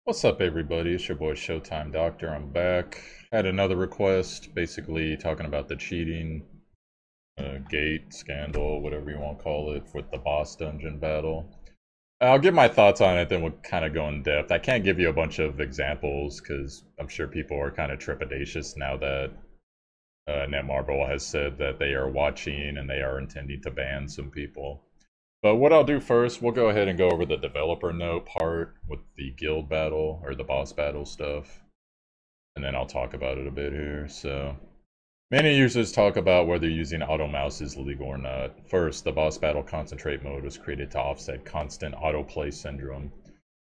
What's up, everybody? It's your boy Showtimedr. I'm back. Had another request, basically talking about the cheating gate scandal, whatever you want to call it, with the boss dungeon battle. I'll give my thoughts on it, then we'll kind of go in depth. I can't give you a bunch of examples because I'm sure people are kind of trepidatious now that Netmarble has said that they are watching and they are intending to ban some people. But what I'll do first, we'll go ahead and go over the developer note part with the guild battle or the boss battle stuff. And then I'll talk about it a bit here. So, many users talk about whether using auto mouse is legal or not. First, the boss battle concentrate mode was created to offset constant autoplay syndrome.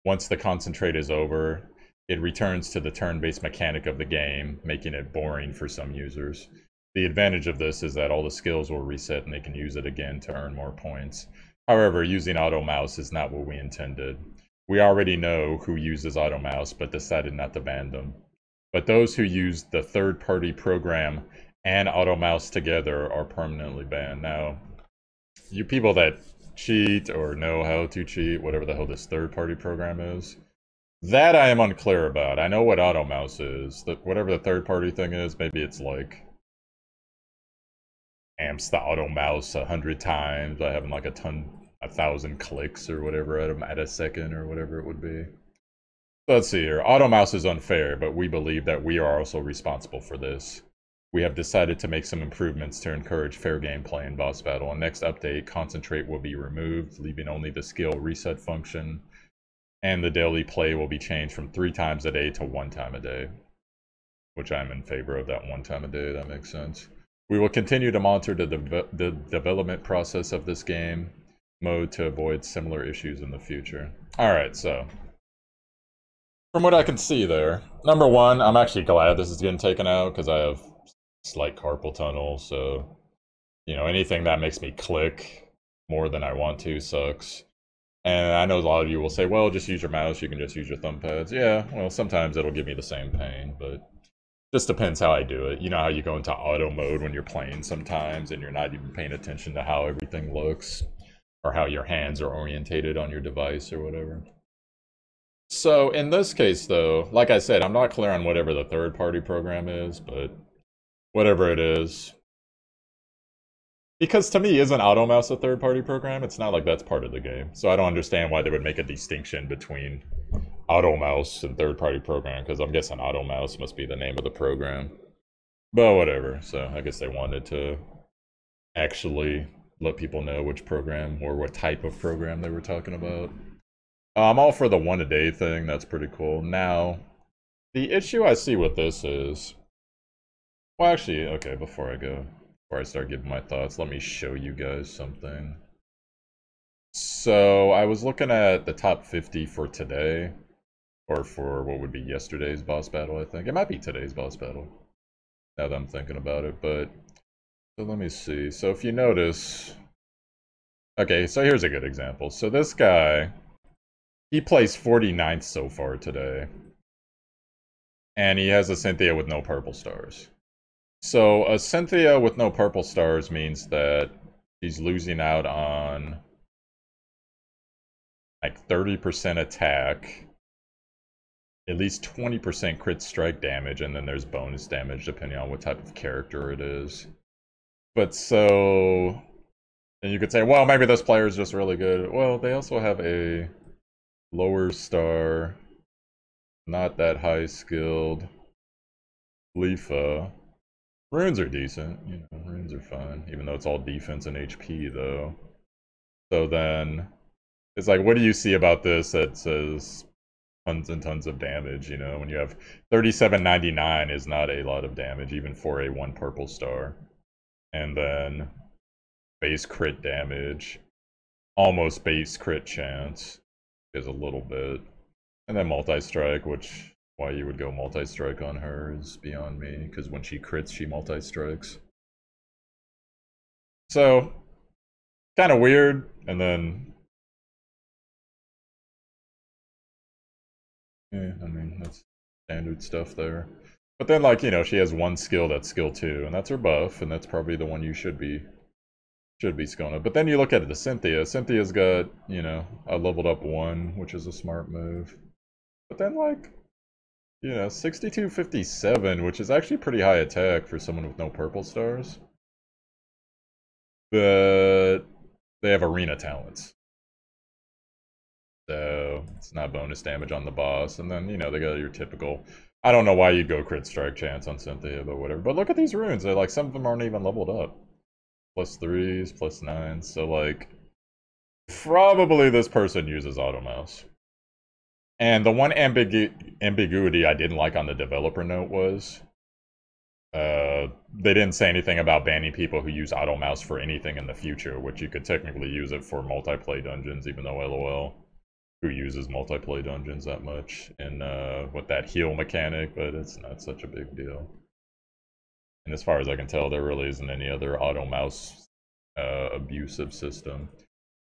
Once the concentrate is over, it returns to the turn-based mechanic of the game, making it boring for some users. The advantage of this is that all the skills will reset and they can use it again to earn more points. However, using auto mouse is not what we intended. We already know who uses auto mouse, but decided not to ban them. But those who use the third-party program and auto mouse together are permanently banned. Now, you people that cheat or know how to cheat, whatever the hell this third-party program is, that I am unclear about. I know what auto mouse is. Whatever the third-party thing is, maybe it's like amps the auto mouse 100 times by having like 1,000 clicks or whatever at a second or whatever it would be. Let's see here. Auto mouse is unfair, but we believe that we are also responsible for this. We have decided to make some improvements to encourage fair gameplay in boss battle. And next update, concentrate will be removed, leaving only the skill reset function. And the daily play will be changed from 3 times a day to 1 time a day. Which I'm in favor of that 1 time a day, that makes sense. We will continue to monitor the development process of this game mode to avoid similar issues in the future. Alright, so from what I can see there, number one, I'm actually glad this is getting taken out because I have slight carpal tunnel, so anything that makes me click more than I want to sucks. And I know a lot of you will say, well, just use your mouse, you can just use your thumb pads. Yeah, well, sometimes it'll give me the same pain, but just depends how I do it. You know how you go into auto mode when you're playing sometimes and you're not even paying attention to how everything looks or how your hands are orientated on your device or whatever. So in this case, though, like I said, I'm not clear on whatever the third-party program is, but whatever it is. Because to me, isn't AutoMouse a third-party program? It's not like that's part of the game. So I don't understand why they would make a distinction between AutoMouse and third-party program, because I'm guessing AutoMouse must be the name of the program. But whatever, so I guess they wanted to actually let people know which program or what type of program they were talking about. I'm all for the 1 a day thing, that's pretty cool. Now, the issue I see with this is... Well, actually, okay, before I start giving my thoughts, let me show you guys something. So, I was looking at the top 50 for today, or for what would be yesterday's boss battle, I think. It might be today's boss battle, now that I'm thinking about it, but... So let me see. So if you notice... Okay, so here's a good example. So this guy... He plays 49th so far today. And he has a Cynthia with no purple stars. So a Cynthia with no purple stars means that she's losing out on like 30% attack, at least 20% crit strike damage, and then there's bonus damage depending on what type of character it is. But so... And you could say, well, maybe this player is just really good. Well, they also have a lower star, not that high skilled Leafa. Runes are decent, runes are fine, even though it's all defense and HP though. So then, it's like, what do you see about this that says tons and tons of damage, when you have 3799 is not a lot of damage, even for a 1 purple star. And then, base crit damage, almost base crit chance. Is a little bit. And then multi-strike, which why you would go multi-strike on her is beyond me, because when she crits, she multi-strikes. So, kind of weird, and then... Yeah, I mean, that's standard stuff there. But then, like, she has one skill that's skill 2, and that's her buff, and that's probably the one you should be skilling up. But then you look at the Cynthia. Cynthia's got, a leveled up 1, which is a smart move. But then, like, 6257, which is actually pretty high attack for someone with no purple stars. But they have arena talents. So it's not bonus damage on the boss. And then, they got your typical... I don't know why you'd go crit strike chance on Cynthia, but whatever. But look at these runes. They're like, some of them aren't even leveled up. +3s, +9s. So, like, probably this person uses auto mouse. And the one ambiguity I didn't like on the developer note was they didn't say anything about banning people who use auto mouse for anything in the future, which you could technically use it for multiplayer dungeons, even though LOL, who uses multiplayer dungeons that much, and with that heal mechanic, but it's not such a big deal. And as far as I can tell, there really isn't any other auto mouse abusive system.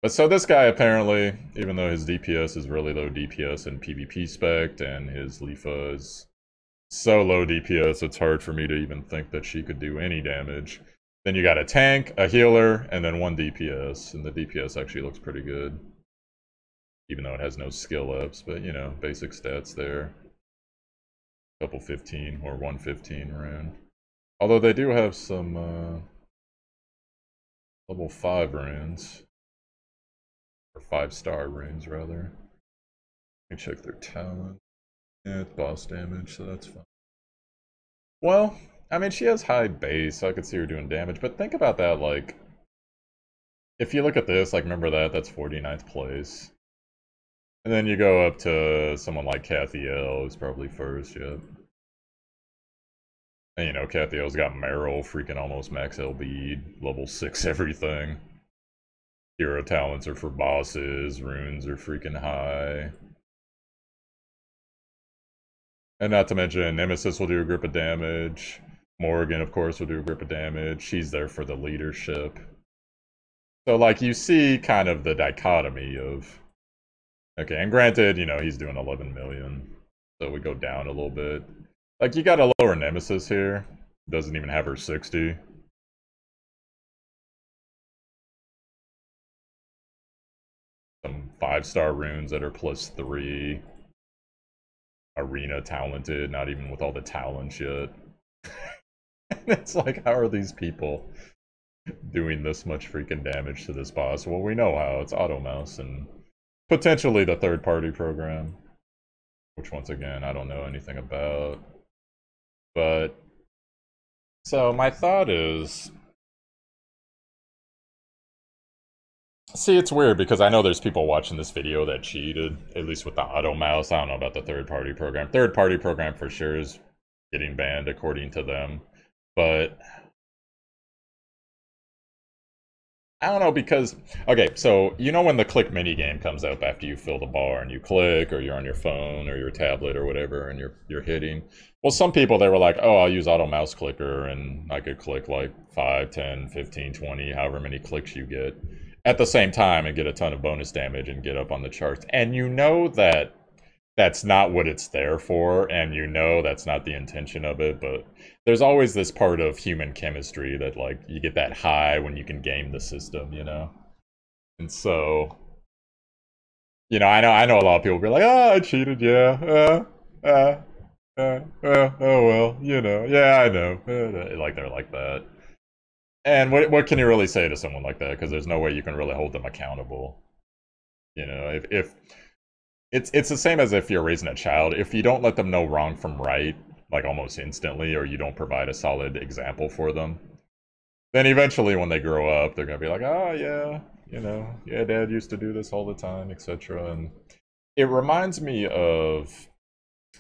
But so this guy apparently, even though his DPS is really low DPS and PvP spec, and his Leafa is so low DPS, it's hard for me to even think that she could do any damage. Then you got a tank, a healer, and then 1 DPS. And the DPS actually looks pretty good. Even though it has no skill ups, but basic stats there. Couple 15 or 115 rune. Although they do have some level 5 runes. Or 5-star runes, rather. Let me check their talent. Yeah, it's boss damage, so that's fine. Well, I mean, she has high base, so I could see her doing damage, but think about that, like... If you look at this, like, remember that's 49th place. And then you go up to someone like Kathy L, who's probably first, yeah. And Kathy L's got Meryl, freaking almost max LB, level 6 everything. Hero talents are for bosses, runes are freaking high. And not to mention, Nemesis will do a grip of damage. Morgan, of course, will do a grip of damage. She's there for the leadership. So, like, you see kind of the dichotomy of... Okay, and granted, he's doing 11 million. So we go down a little bit. Like, you got a lower Nemesis here. Doesn't even have her 60. Some 5-star runes that are +3. Arena talented, not even with all the talents yet. And it's like, how are these people doing this much freaking damage to this boss? Well, we know how. It's auto mouse and potentially the third-party program, which once again I don't know anything about. But so my thought is, see, it's weird because I know there's people watching this video that cheated, at least with the auto mouse. I don't know about the third-party program. Third-party program for sure is getting banned according to them. But I don't know, because, okay, so when the click mini game comes up after you fill the bar and you click, or you're on your phone or your tablet or whatever and you're hitting. Well, some people, they were like, oh, I'll use auto mouse clicker and I could click like 5, 10, 15, 20, however many clicks you get at the same time and get a ton of bonus damage and get up on the charts. And that that's not what it's there for, and that's not the intention of it, but there's always this part of human chemistry that, like, you get that high when you can game the system, And so, I know a lot of people be like, oh, I cheated, yeah, oh well, yeah, I know, like, they're like that. And what can you really say to someone like that? Because there's no way you can really hold them accountable. If it's the same as if you're raising a child. If you don't let them know wrong from right, like almost instantly, or you don't provide a solid example for them, then eventually when they grow up, they're going to be like, oh, yeah, yeah, Dad used to do this all the time, etc. And it reminds me of,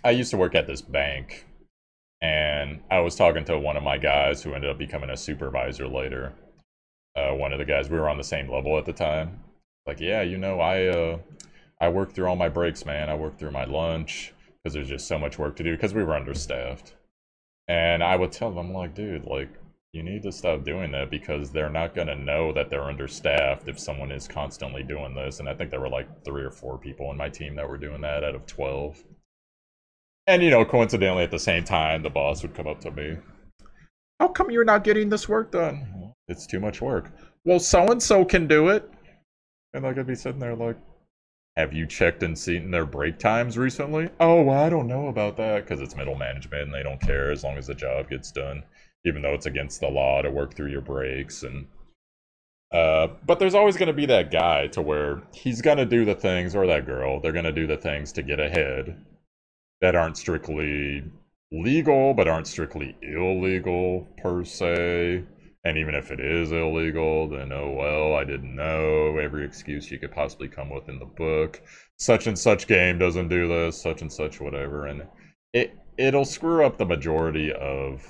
I used to work at this bank, and I was talking to one of my guys who ended up becoming a supervisor later. One of the guys, we were on the same level at the time. Like, yeah, I worked through all my breaks, man. I worked through my lunch because there's just so much work to do because we were understaffed. And I would tell them, like, dude, like, you need to stop doing that because they're not going to know that they're understaffed if someone is constantly doing this. And I think there were like 3 or 4 people on my team that were doing that out of 12. And, coincidentally, at the same time, the boss would come up to me. How come you're not getting this work done? Well, it's too much work. Well, so-and-so can do it. And like, I'd be sitting there like, Have you checked and seen their break times recently? Oh, well, I don't know about that because it's middle management and they don't care as long as the job gets done, even though it's against the law to work through your breaks. And but there's always going to be that guy to where he's going to do the things, or that girl, they're going to do the things to get ahead that aren't strictly legal, but aren't strictly illegal per se. And even if it is illegal, then oh well, I didn't know. Every excuse you could possibly come with in the book. Such and such game doesn't do this, such and such whatever. And it'll screw up the majority of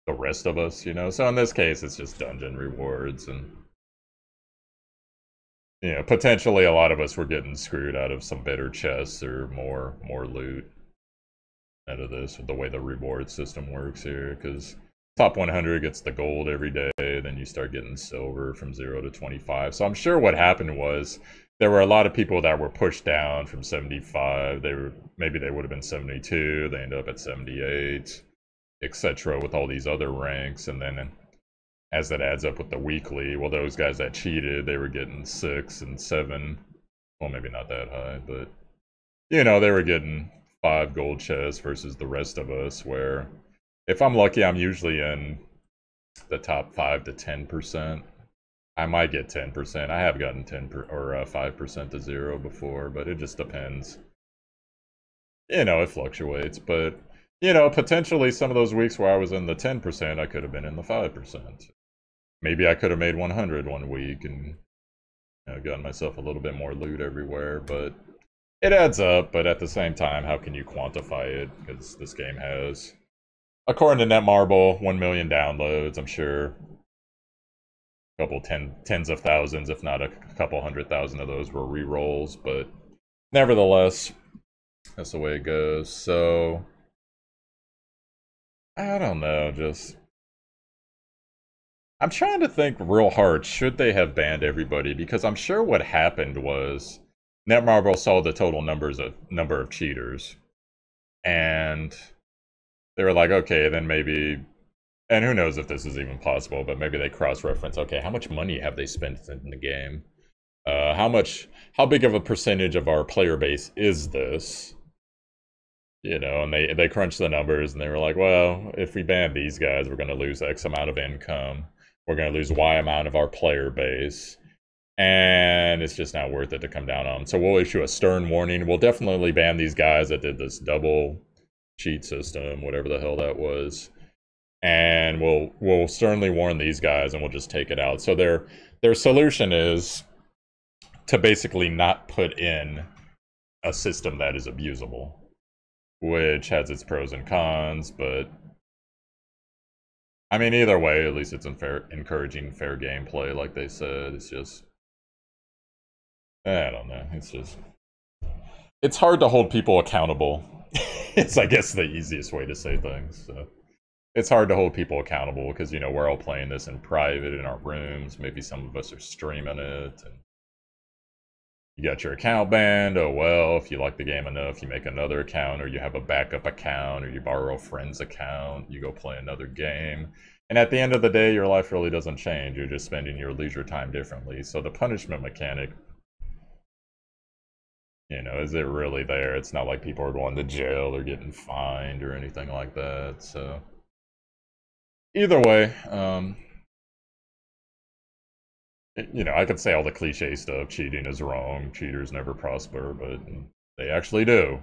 the rest of us, you know? So in this case, it's just dungeon rewards and potentially a lot of us were getting screwed out of some better chests or more loot out of this with the way the reward system works here, because top 100 gets the gold every day, then you start getting silver from 0 to 25. So I'm sure what happened was there were a lot of people that were pushed down from 75. Maybe they would have been 72, they ended up at 78, etc. with all these other ranks, and then as that adds up with the weekly, well, those guys that cheated, they were getting 6 and 7. Well, maybe not that high, but they were getting 5 gold chests versus the rest of us, where if I'm lucky, I'm usually in the top 5 to 10%. I might get 10%. I have gotten 5% to 0 before, but it just depends. It fluctuates, but potentially some of those weeks where I was in the 10%, I could have been in the 5%. Maybe I could have made 100 one week and gotten myself a little bit more loot everywhere, but it adds up. But at the same time, how can you quantify it? Because this game has, according to Netmarble, 1 million downloads. I'm sure a couple tens of thousands, if not a couple 100,000 of those were re-rolls, but nevertheless, that's the way it goes. So I don't know, I'm trying to think real hard, should they have banned everybody? Because I'm sure what happened was Netmarble saw the total number of cheaters, and they were like, okay, then maybe, and who knows if this is even possible, but maybe they cross-reference, okay, how much money have they spent in the game? How big of a percentage of our player base is this? And they crunched the numbers, and they were like, well, if we ban these guys, we're going to lose X amount of income. We're going to lose Y amount of our player base. And it's just not worth it to come down on them. So we'll issue a stern warning. We'll definitely ban these guys that did this double cheat system, whatever the hell that was. And we'll sternly warn these guys, and we'll just take it out. So their solution is to basically not put in a system that is abusable, which has its pros and cons, but I mean, either way, at least it's encouraging fair gameplay, like they said. It's just, I don't know, it's hard to hold people accountable. It's, I guess, the easiest way to say things. So it's hard to hold people accountable because, we're all playing this in private in our rooms. Maybe some of us are streaming it, and you got your account banned. Oh well, if you like the game enough, you make another account, or you have a backup account, or you borrow a friend's account, you go play another game. And at the end of the day, your life really doesn't change. You're just spending your leisure time differently. So the punishment mechanic, is it really there? It's not like people are going to jail or getting fined or anything like that. So either way, I could say all the cliche stuff, cheating is wrong, cheaters never prosper, but they actually do.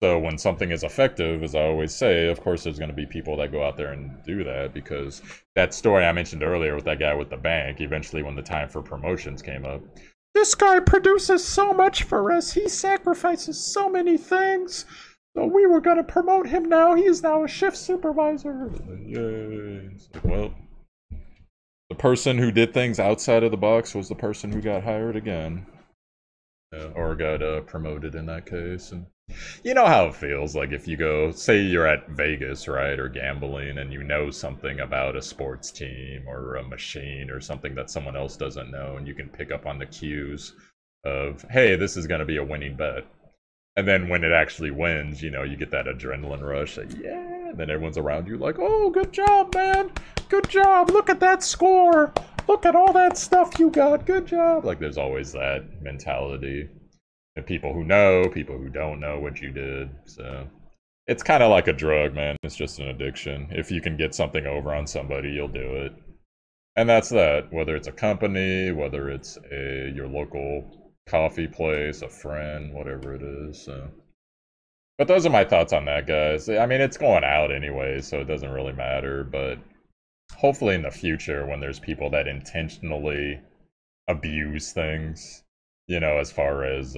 So when something is effective, as I always say, of course there's going to be people that go out there and do that, because that story I mentioned earlier with that guy with the bank, eventually when the time for promotions came up, this guy produces so much for us, he sacrifices so many things, so we were going to promote him now, he is now a shift supervisor. Yay. It's like, well, the person who did things outside of the box was the person who got hired again. Or got promoted in that case. And you know how it feels, like if you go, say you're at Vegas, right, or gambling, and you know something about a sports team or a machine or something that someone else doesn't know, and you can pick up on the cues of, hey, this is going to be a winning bet. And then when it actually wins, you get that adrenaline rush, like, yeah, and then everyone's around you like, oh, good job, man, good job, look at that score, look at all that stuff you got, good job. Like, there's always that mentality. And people who know, people who don't know what you did. So it's kind of like a drug, man. It's just an addiction. If you can get something over on somebody, you'll do it. And that's that. Whether it's a company, whether it's your local coffee place, a friend, whatever it is. So. But those are my thoughts on that, guys. I mean, it's going out anyway, so it doesn't really matter. But hopefully in the future, when there's people that intentionally abuse things, you know, as far as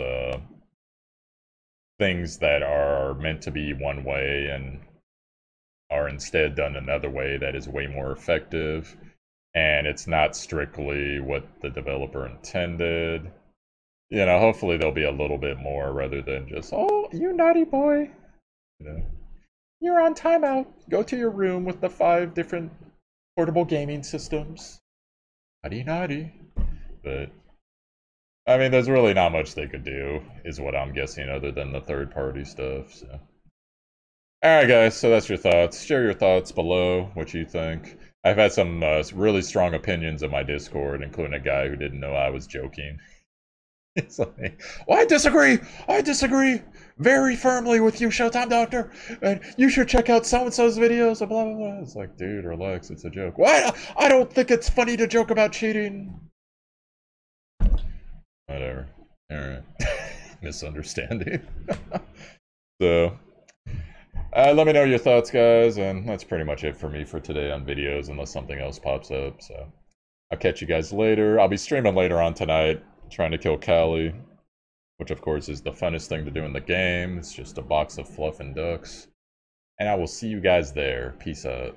things that are meant to be one way and are instead done another way that is way more effective, and it's not strictly what the developer intended. You know, hopefully there'll be a little bit more rather than just, oh, you naughty boy. You know, you're on timeout. Go to your room with the 5 different portable gaming systems. Naughty, naughty. But, I mean, there's really not much they could do, is what I'm guessing, other than the third-party stuff, so. Alright, guys, so that's your thoughts. Share your thoughts below, what you think. I've had some really strong opinions in my Discord, including a guy who didn't know I was joking. It's like, well, I disagree very firmly with you, Showtime Doctor, and you should check out so-and-so's videos, and blah, blah, blah. It's like, dude, relax, it's a joke. Why? I don't think it's funny to joke about cheating. Whatever. Alright. Misunderstanding. So, let me know your thoughts, guys, and that's pretty much it for me for today on videos, unless something else pops up, so. I'll catch you guys later. I'll be streaming later on tonight, trying to kill Callie, which of course is the funnest thing to do in the game. It's just a box of fluff and ducks. And I will see you guys there. Peace out.